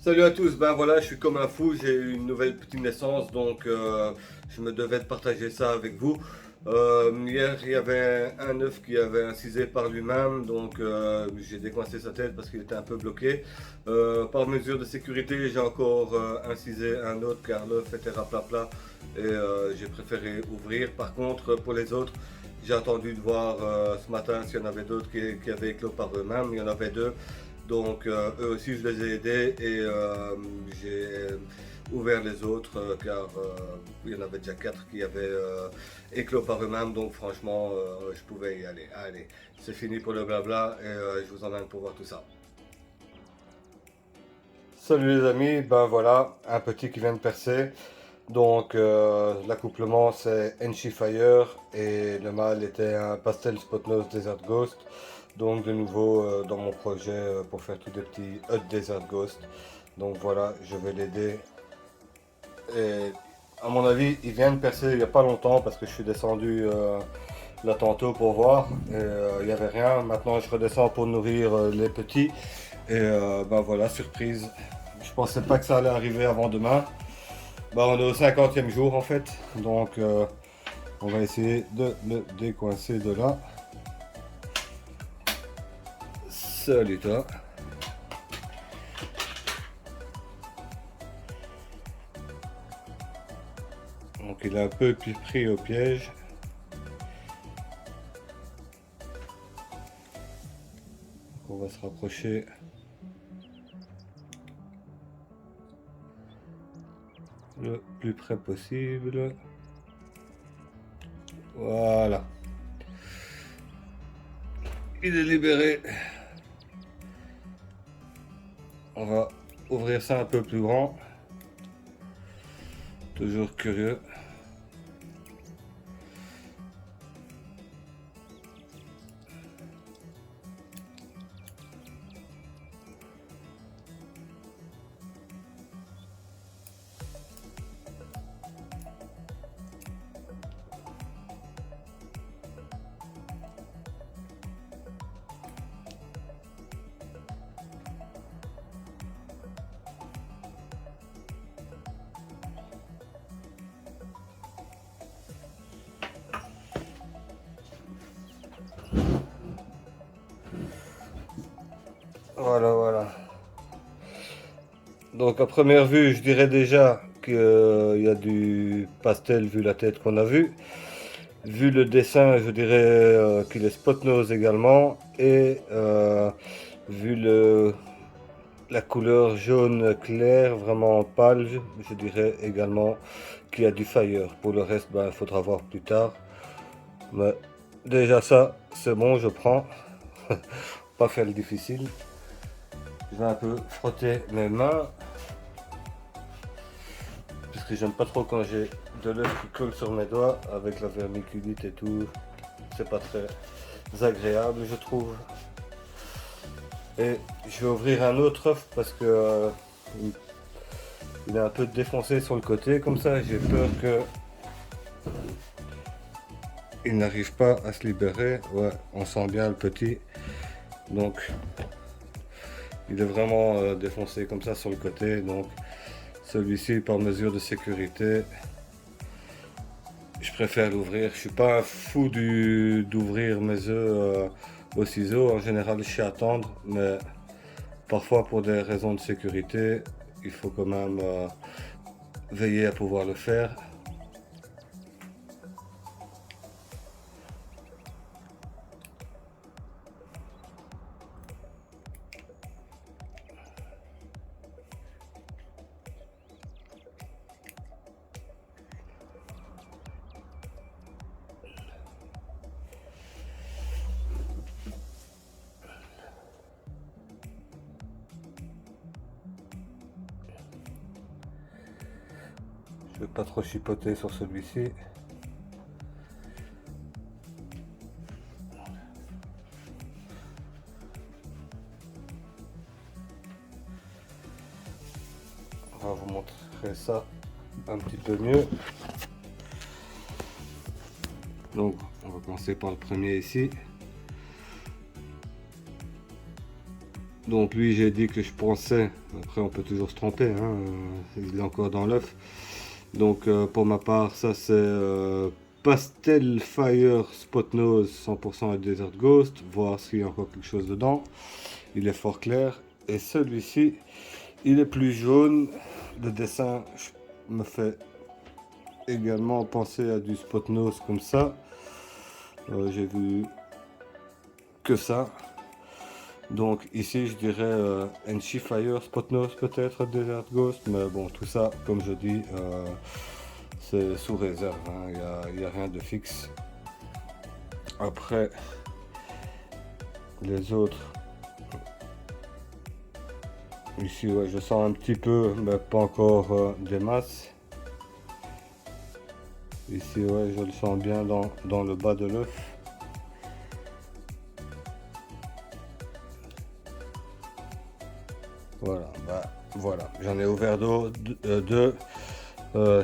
Salut à tous, ben voilà, je suis comme un fou, j'ai eu une nouvelle petite naissance, donc je me devais de partager ça avec vous. Hier, il y avait un œuf qui avait incisé par lui-même, donc j'ai décoincé sa tête parce qu'il était un peu bloqué. Par mesure de sécurité, j'ai encore incisé un autre car l'œuf était raplapla et j'ai préféré ouvrir. Par contre, pour les autres, j'ai attendu de voir ce matin s'il y en avait d'autres qui avaient éclos par eux-mêmes. Il y en avait deux. Donc eux aussi je les ai aidés et j'ai ouvert les autres car il y en avait déjà quatre qui avaient éclos par eux-mêmes, donc franchement je pouvais y aller. Allez, c'est fini pour le blabla et je vous emmène pour voir tout ça. Salut les amis, ben voilà, un petit qui vient de percer. Donc l'accouplement c'est Enchi Fire et le mâle était un Pastel Spotnose Desert Ghost. Donc de nouveau dans mon projet pour faire tous des petits Hot Desert Ghost. Donc voilà, je vais l'aider. Et à mon avis, il vient de percer il n'y a pas longtemps parce que je suis descendu là tantôt pour voir. Et il n'y avait rien. Maintenant je redescends pour nourrir les petits. Et ben voilà, surprise. Je pensais pas que ça allait arriver avant demain. Bah, on est au 50e jour en fait, donc on va essayer de le décoincer de là. Salut toi. Donc il a un peu pris au piège. On va se rapprocher. Le plus près possible. Voilà. Il est libéré. On va ouvrir ça un peu plus grand. Toujours curieux. Voilà, voilà. Donc à première vue, je dirais déjà qu'il y a du pastel vu la tête qu'on a vue. Vu le dessin, je dirais qu'il est spot nose également. Et vu la couleur jaune clair, vraiment pâle, je dirais également qu'il y a du fire. Pour le reste, il faudra voir plus tard. Mais déjà ça, c'est bon, je prends. Pas faire le difficile. Je vais un peu frotter mes mains. Parce que j'aime pas trop quand j'ai de l'œuf qui colle sur mes doigts avec la vermiculite et tout. C'est pas très agréable, je trouve. Et je vais ouvrir un autre œuf parce que il est un peu défoncé sur le côté comme ça. J'ai peur que il n'arrive pas à se libérer. Ouais, on sent bien le petit. Donc il est vraiment défoncé comme ça sur le côté. Donc celui-ci, par mesure de sécurité, je préfère l'ouvrir. Je suis pas un fou d'ouvrir mes œufs au ciseau. En général, je sais attendre, mais parfois pour des raisons de sécurité, il faut quand même veiller à pouvoir le faire. Je vais pas trop chipoter sur celui-ci. On va vous montrer ça un petit peu mieux. Donc on va commencer par le premier ici. Donc lui j'ai dit que je pensais, après on peut toujours se tromper, hein, il est encore dans l'œuf. Donc pour ma part ça c'est Pastel Fire Spot Nose 100% Desert Ghost, voir s'il y a encore quelque chose dedans. Il est fort clair. Et celui-ci, il est plus jaune. Le dessin me fait également penser à du Spot Nose comme ça. J'ai vu que ça. Donc ici je dirais Enchi Fire Spot Nose peut-être Desert Ghost. Mais bon tout ça comme je dis c'est sous réserve. Il n'y a rien de fixe. Après les autres. Ici ouais, je sens un petit peu mais pas encore des masses. Ici ouais je le sens bien dans le bas de l'œuf. Voilà, voilà, j'en ai ouvert deux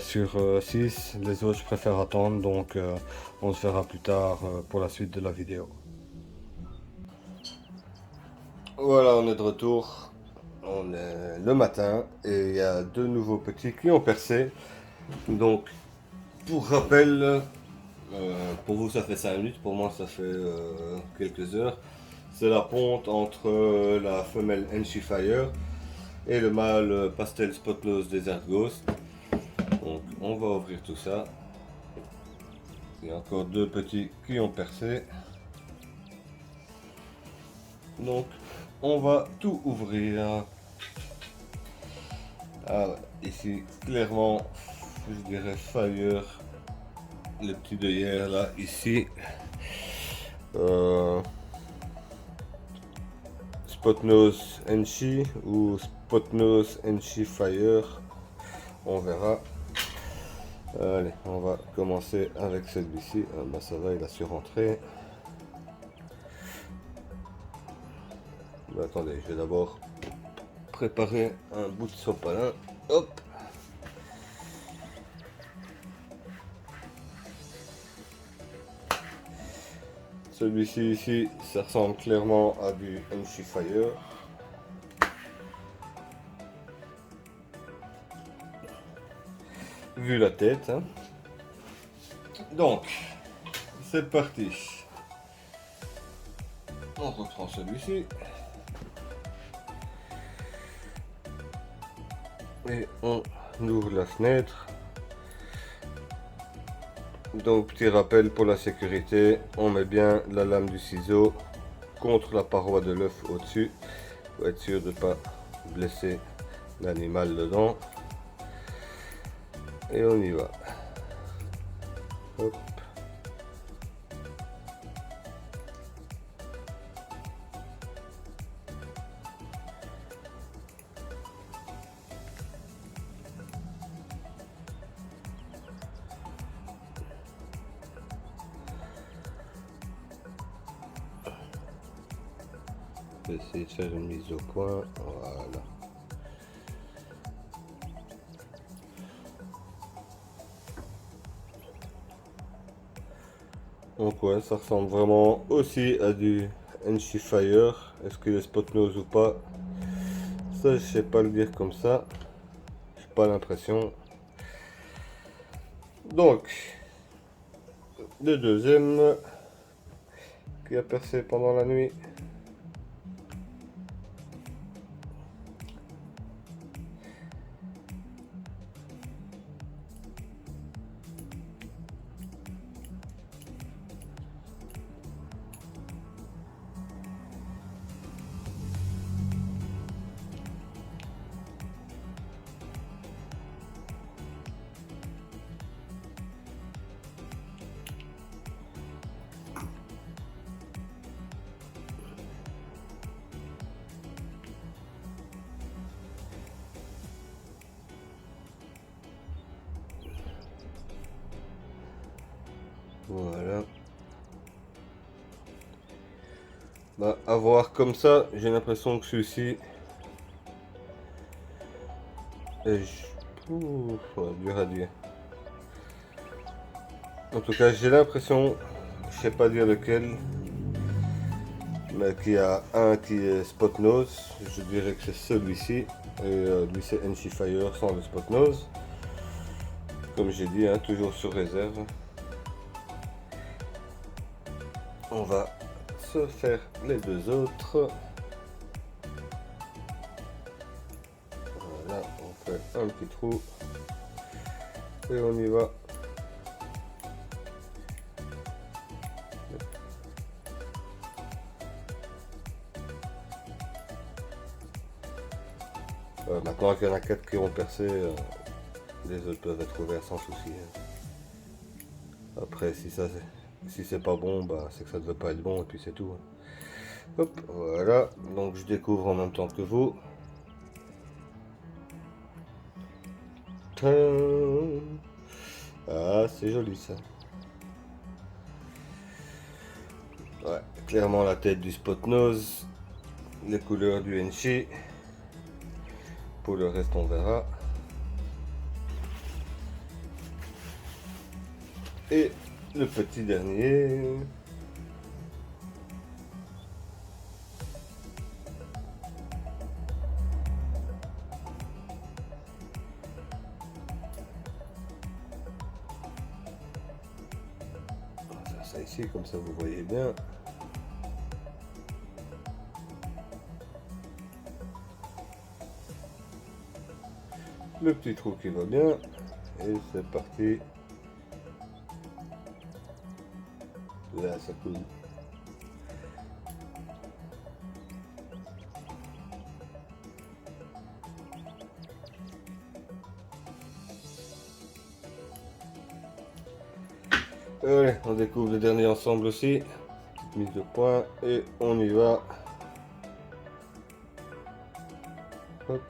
sur 6, les autres je préfère attendre, donc on se verra plus tard pour la suite de la vidéo. Voilà, on est de retour, on est le matin et il y a deux nouveaux petits qui ont percé. Donc pour rappel, pour vous ça fait 5 minutes, pour moi ça fait quelques heures. C'est la ponte entre la femelle Enchi Fire et le mâle Pastel Spot Nose Desert Ghost. Donc on va ouvrir tout ça. Il y a encore deux petits qui ont percé. Donc on va tout ouvrir. Ah, ici clairement je dirais Fire. Le petit de hier là ici. Spot Nose Enchi ou Spot Nose Enchi Fire. On verra. Allez, on va commencer avec celui-ci. Ah, bah ça va, il a su rentrer. Bah, attendez, je vais d'abord préparer un bout de sopalin. Hop. Celui-ci ici, ça ressemble clairement à du Enchi Fire. Vu la tête. Hein. Donc, c'est parti. On reprend celui-ci. Et on ouvre la fenêtre. Donc petit rappel pour la sécurité, on met bien la lame du ciseau contre la paroi de l'œuf au-dessus pour être sûr de ne pas blesser l'animal dedans. Et on y va. Hop. Je vais essayer de faire une mise au point. Voilà. Donc ouais, ça ressemble vraiment aussi à du Enchi Fire. Est-ce qu'il est Spot Nose ou pas? Ça, je sais pas le dire comme ça. J'ai pas l'impression. Donc, le deuxième qui a percé pendant la nuit. Voilà. Bah, à voir comme ça, j'ai l'impression que celui-ci est dur à dire. En tout cas, j'ai l'impression, je sais pas dire lequel, mais qui a un qui est spot nose, je dirais que c'est celui-ci, et lui c'est NC Fire sans le spot nose. Comme j'ai dit, hein, toujours sur réserve. On va se faire les deux autres. Voilà, on fait un petit trou et on y va. Maintenant qu'il y en a 4 qui ont percé, les autres peuvent être ouverts sans souci. Après, si c'est pas bon, bah, c'est que ça ne devait pas être bon et puis c'est tout. Hop, voilà. Donc je découvre en même temps que vous. Tadam. Ah, c'est joli ça. Ouais, clairement la tête du spot nose, les couleurs du NC. Pour le reste, on verra. Et le petit dernier. On va faire ça ici, comme ça vous voyez bien. Le petit trou qui va bien. Et c'est parti. Là, ça coule. Allez, on découvre le dernier ensemble aussi. Petite mise de point et on y va. Hop.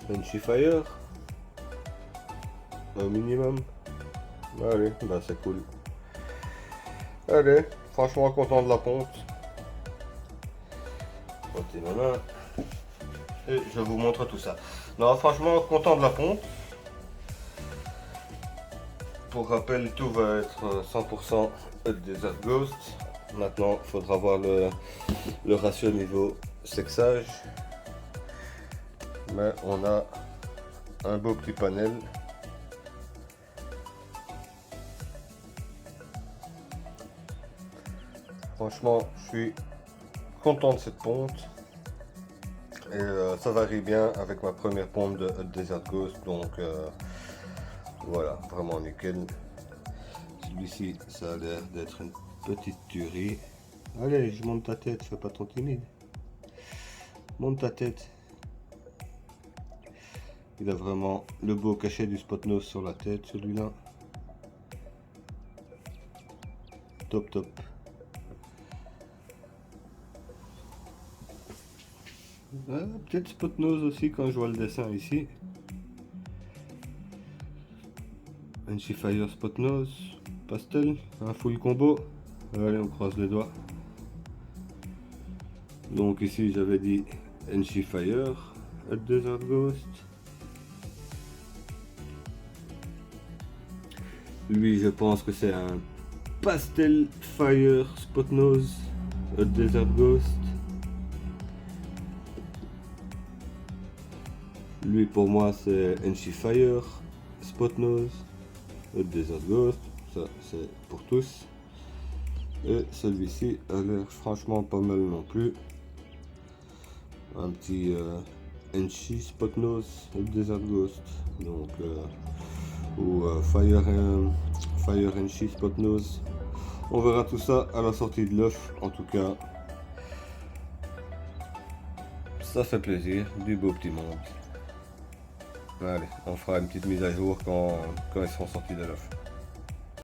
NC Fire. Au minimum. Allez, bah c'est cool. Allez, franchement content de la ponte. Pontez ma main. Et je vous montre tout ça. Non, franchement content de la ponte. Pour rappel, tout va être 100% Desert Ghost. Maintenant, il faudra voir le ratio niveau sexage. Mais on a un beau petit panel. Franchement, je suis content de cette ponte. Et ça varie bien avec ma première pompe de Desert Ghost. Donc voilà, vraiment nickel. Celui-ci, ça a l'air d'être une petite tuerie. Allez, je monte ta tête, fais pas ton timide. Monte ta tête. Il a vraiment le beau cachet du spot nose sur la tête, celui-là. Top, top. Ah, peut-être spot nose aussi quand je vois le dessin ici. NC Fire spot nose, pastel, un full combo. Allez, on croise les doigts. Donc ici j'avais dit NC Fire, Desert Ghost. Lui je pense que c'est un Pastel Fire Spot Nose Desert Ghost. Lui pour moi c'est NC Fire Spot Nose Desert Ghost. Ça c'est pour tous. Et celui-ci a l'air franchement pas mal non plus. Un petit NC Spot Nose Desert Ghost. Donc ou Fire NC Spot Nose. On verra tout ça à la sortie de l'œuf. En tout cas, ça fait plaisir, du beau petit monde. Allez, on fera une petite mise à jour quand ils seront sortis de l'œuf.